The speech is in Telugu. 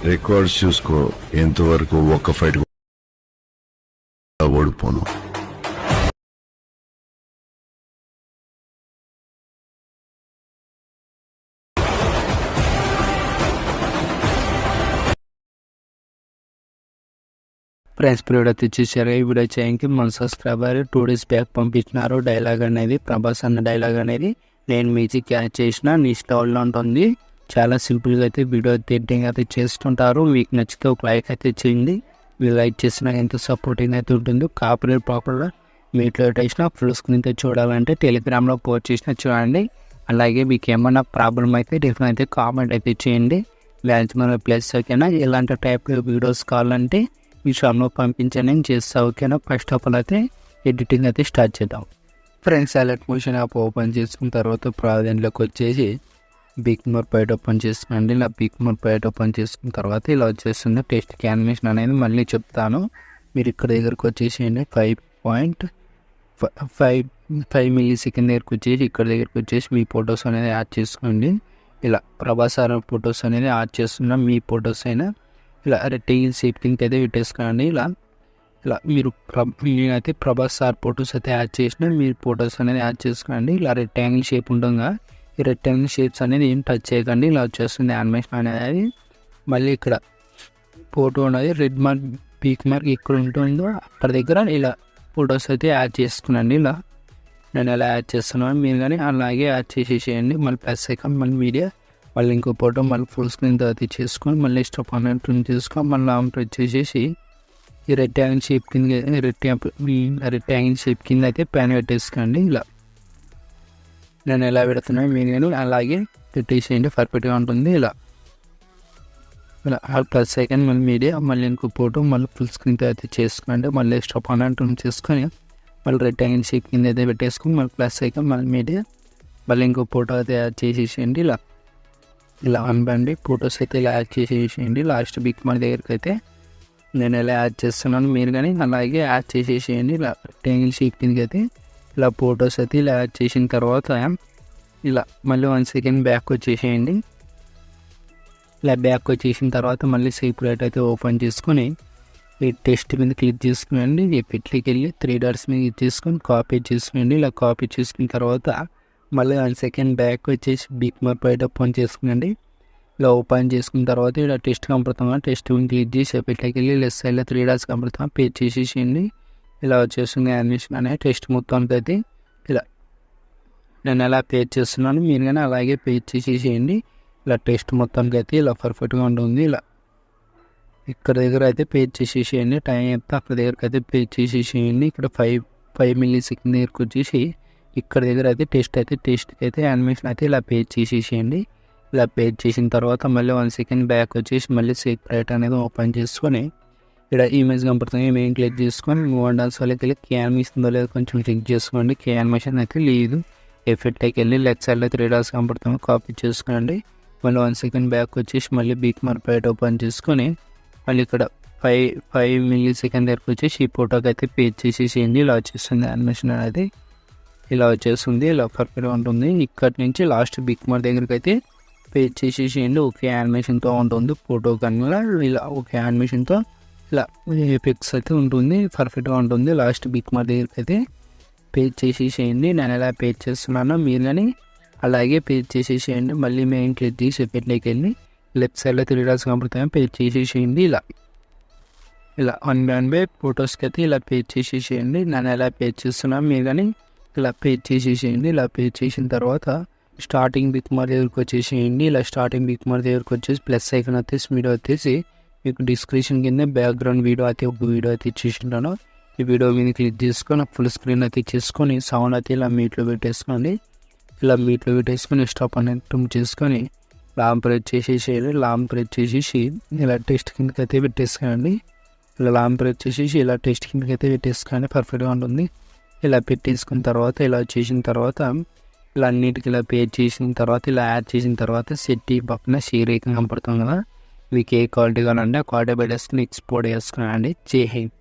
రికార్డ్స్ చూసుకో, ఎంతవరకు ఒక్క ఫైట్ ఓడిపోను. ఫ్రెండ్స్ వీడియో తెచ్చేసారు. ఈ వీడియో చేయడానికి మన సబ్స్క్రైబర్ 2 days బ్యాక్ పంపించినారు. డైలాగ్ అనేది ప్రభాస్ అన్న డైలాగ్ అనేది నేను మ్యూజిక్ క్యాచ్ చేసిన నీ స్టైల్లో ఉంటుంది. చాలా సింపుల్గా అయితే వీడియో ఎడిటింగ్ అయితే చేస్తుంటారు. మీకు నచ్చితే ఒక లైక్ అయితే చేయండి. మీరు లైక్ చేసినా ఎంత సపోర్టింగ్ అయితే ఉంటుందో. కాపీరైట్ ప్రాపర్గా మీట్లో వేసిన ఫుల్ స్క్రీన్ అయితే చూడాలంటే టెలిగ్రామ్లో పోస్ట్ చేసినా చూడండి. అలాగే మీకు ఏమన్నా ప్రాబ్లం అయితే డెఫినెట్ అయితే కామెంట్ అయితే చేయండి. మ్యాక్సిమం ప్లస్ ఓకేనా. ఇలాంటి టైప్ వీడియోస్ కావాలంటే మీ షాప్లో పంపించండి, నేను చేస్తా ఓకేనా. ఫస్ట్ ఆఫ్ ఆల్ అయితే ఎడిటింగ్ అయితే స్టార్ట్ చేద్దాం. Friends alert motion app open చేసుకున్న తర్వాత ప్రాజెక్ట్లోకి వచ్చేసి బిగ్ మోర్ పైట్ ఓపెన్ చేసుకోండి. ఇలా బిగ్ మోర్ పైట్ ఓపెన్ చేసుకున్న తర్వాత ఇలా వచ్చేస్తుంది టెస్ట్ యానిమేషన్ అనేది మళ్ళీ చెప్తాను. మీరు ఇక్కడ దగ్గరకు వచ్చేసేయండి 5.5 millisecond దగ్గరకు వచ్చేసి ఇక్కడ దగ్గరకు వచ్చేసి మీ ఫొటోస్ అనేది యాడ్ చేసుకోండి. ఇలా ప్రభాస్ సార్ ఫొటోస్ అనేది యాడ్ చేస్తున్నా. మీ ఫొటోస్ అయినా ఇలా రెక్టాంగిల్ షేప్ కింద అయితే పెట్టేసుకోండి. ఇలా మీరు నేనైతే ప్రభాస్ సార్ ఫొటోస్ అయితే యాడ్ చేసిన మీరు ఫొటోస్ అనేది యాడ్ చేసుకోండి. ఇలా రెక్టాంగిల్ షేప్ ఉంటుందిగా, ఈ రెక్టాంగిల్ షేప్స్ అనేది ఏం టచ్ చేయకండి. ఇలా వచ్చేస్తుంది యానిమేషన్ అనేది. మళ్ళీ ఇక్కడ ఫోటో అనేది రెడ్ మార్క్ పీక్ మార్క్ ఇక్కడ ఉంటుందో అక్కడ దగ్గర ఇలా ఫొటోస్ అయితే యాడ్ చేసుకున్నాండి. ఇలా నేను ఎలా యాడ్ చేస్తున్నాను మీరు కానీ అలాగే యాడ్ చేసేసేయండి. మళ్ళీ ప్లస్ ఐకాన్ మళ్ళీ మీడియా మళ్ళీ ఇంకో ఫోటో మళ్ళీ ఫుల్ స్క్రీన్ తర్వాత చేసుకొని మళ్ళీ స్టాప్ అన్నట్టు చేసుకొని మళ్ళీ ప్రెస్ చేసేసి ఈ రెక్టాంగిల్ షేప్ కింద రెక్టాంగిల్ షేప్ కింద అయితే ప్యాన్ పెట్టేసుకోండి. ఇలా నేను ఎలా పెడుతున్నాను మీరు కానీ అలాగే పెట్టేసేయండి, పర్ఫెక్ట్గా ఉంటుంది. ఇలా ప్లస్ సెకండ్ మళ్ళీ మీడియా మళ్ళీ ఇంకో ఫోటో మళ్ళీ ఫుల్ స్క్రీన్ అయితే చేసుకోండి. మళ్ళీ స్టాప్ అన్నట్టు చేసుకొని మళ్ళీ రెక్టాంగిల్ షేప్ కింద అయితే పెట్టేసుకొని మళ్ళీ ప్లస్ సెకండ్ మళ్ళీ మీడియా మళ్ళీ ఇంకో ఫోటో అయితే యాడ్ చేసేసేయండి. ఇలా అనిపండి ఫొటోస్ అయితే ఇలా యాడ్ చేసేసేయండి. లాస్ట్ బిగ్ మన దగ్గరికి అయితే నేను ఎలా యాడ్ చేస్తున్నాను మీరు కానీ అలాగే యాడ్ చేసేసేయండి. ఇలా రెక్టాంగిల్ షేప్ కిందకి అయితే ఇలా ఫొటోస్ అయితే ఇలా యాడ్ చేసిన తర్వాత ఇలా మళ్ళీ 1 second బ్యాక్ వచ్చేసేయండి. ఇలా బ్యాక్ వచ్చేసిన తర్వాత మళ్ళీ సెపరేట్ అయితే ఓపెన్ చేసుకొని ఈ టెస్ట్ మీద క్లిక్ చేసుకోండి. ఈ పెట్లోకి వెళ్ళి 3 dots మీద క్లిక్ చేసుకొని కాపీ చేసుకోండి. ఇలా కాపీ చేసుకున్న తర్వాత మళ్ళీ 1 second బ్యాక్ వచ్చేసి బిగ్ మోర్ పైట్ ఓపెన్ చేసుకునండి. ఇలా ఓపెన్ చేసుకున్న తర్వాత ఇలా టెస్ట్ కంపడుతాం టెస్ట్ క్లిక్ చేసి పెట్లోకి వెళ్ళి లెఫ్ట్ సైడ్లో 3 dots కంపడుతాం పేజ్ చేసేసేయండి. ఇలా వచ్చేస్తుంది యానిమేషన్ అనేది టెస్ట్ మొత్తానికి అయితే. ఇలా నేను ఎలా పేజ్ చేస్తున్నాను మీరు కానీ అలాగే పేజ్ చేసేసేయండి. ఇలా టెస్ట్ మొత్తానికి అయితే ఇలా పర్ఫెక్ట్గా ఉంటుంది. ఇలా ఇక్కడ దగ్గర అయితే పేజ్ చేసేసేయండి. టైం అయితే అక్కడ దగ్గరకు అయితే పేజ్ చేసేసేయండి. ఇక్కడ 5 millisecond దగ్గరకు వచ్చేసి ఇక్కడ దగ్గర అయితే టెస్ట్కి అయితే యానిమేషన్ అయితే ఇలా పేజ్ చేసేసేయండి. ఇలా పేజ్ చేసిన తర్వాత మళ్ళీ 1 second బ్యాక్ వచ్చేసి మళ్ళీ సెపరేట్ అనేది ఓపెన్ చేసుకొని ఇక్కడ ఇమేజ్ కనపడుతుంది మెయిన్ క్లిక్ చేసుకొని మూవ్ డాన్స్ వాళ్ళకి వెళ్ళి యానిమేషన్ లేదో కొంచెం క్లిక్ చేసుకోండి. యానిమేషన్ అయితే లేదు. ఎఫెక్ట్కి వెళ్ళి లెఫ్ట్ సైడ్లో 3 dots కనపడుతుంది కాపీ చేసుకోండి. మళ్ళీ 1 second బ్యాక్ వచ్చేసి మళ్ళీ బిగ్ మోర్ పైట్ ఓపెన్ చేసుకొని మళ్ళీ ఇక్కడ 5 millisecond దగ్గరకు వచ్చేసి ఈ ఫోటోకి అయితే పేజ్ చేసేసేయండి. ఇలా వచ్చేస్తుంది యానిమేషన్ అనేది. ఇలా వచ్చేస్తుంది. ఇలా పర్ఫెక్ట్గా ఉంటుంది. ఇక్కడ నుంచి లాస్ట్ బిగ్ మోర్ దగ్గరికి అయితే పేజ్ చేసేసేయండి. ఒకే యానిమేషన్తో ఉంటుంది ఫోటో కన్నా. ఇలా ఒకే యానిమేషన్తో ఇలా ఎఫెక్ట్స్ అయితే ఉంటుంది, పర్ఫెక్ట్గా ఉంటుంది. లాస్ట్ బిగ్ మోర్ దగ్గరికి అయితే పేజ్ చేసేసేయండి. నేను ఎలా పేజ్ చేస్తున్నానో మీరు కానీ అలాగే పేజ్ చేసేసేయండి. మళ్ళీ మెయిన్ క్లిక్ చేసి ఎఫెక్ట్లోకి వెళ్ళి లెఫ్ట్ సైడ్లో 3 dots కనపడతాయి పేజ్ చేసేసేయండి. ఇలా 1 by ఫొటోస్కి అయితే ఇలా పేజ్ చేసేసేయండి. నేను ఎలా పేజ్ చేస్తున్నాను మీరు కానీ ఇలా పేజ్ చేసేసేయండి. ఇలా పేజ్ చేసిన తర్వాత స్టార్టింగ్ బిగ్ మోర్ దగ్గరకు వచ్చేసేయండి. ఇలా స్టార్టింగ్ బిగ్ మోర్ దగ్గరకు వచ్చేసి ప్లస్ ఐకాన్ వచ్చేసి వీడియో వచ్చేసి మీకు డిస్క్రిప్షన్ కింద బ్యాక్గ్రౌండ్ వీడియో అయితే ఒక వీడియో అయితే ఇచ్చేసింటాను. ఈ వీడియో మీద క్లిక్ చేసుకొని ఫుల్ స్క్రీన్ అయితే చేసుకొని సౌండ్ అయితే ఇలా మీట్లో పెట్టేసుకోండి. ఇలా మీట్లో పెట్టేసుకొని స్టాప్ అన్నట్టు చేసుకొని లాంగ్ ప్రెస్ చేసేసేయండి. లాంగ్ ప్రెస్ చేసేసి ఇలా టెస్ట్ కిందకి అయితే పెట్టేసుకోండి. ఇలా లాంగ్ ప్రెస్ చేసేసి ఇలా టెస్ట్ కిందకి అయితే పెట్టేసుకోండి, పర్ఫెక్ట్గా ఉంటుంది. ఇలా పెట్టేసుకున్న తర్వాత ఇలా చేసిన తర్వాత ఇలా అన్నిటికి ఇలా పేజ్ చేసిన తర్వాత ఇలా యాడ్ చేసిన తర్వాత సెట్ పక్కన షేర్ ఐకాన్ కనపడుతుంది కదా, మీకు ఏ క్వాలిటీ కావాలంటే ఆ క్వాలిటీ పెట్టేసుకుని ఎక్స్పోర్ట్ చేసుకున్నాండి. జై హింద్.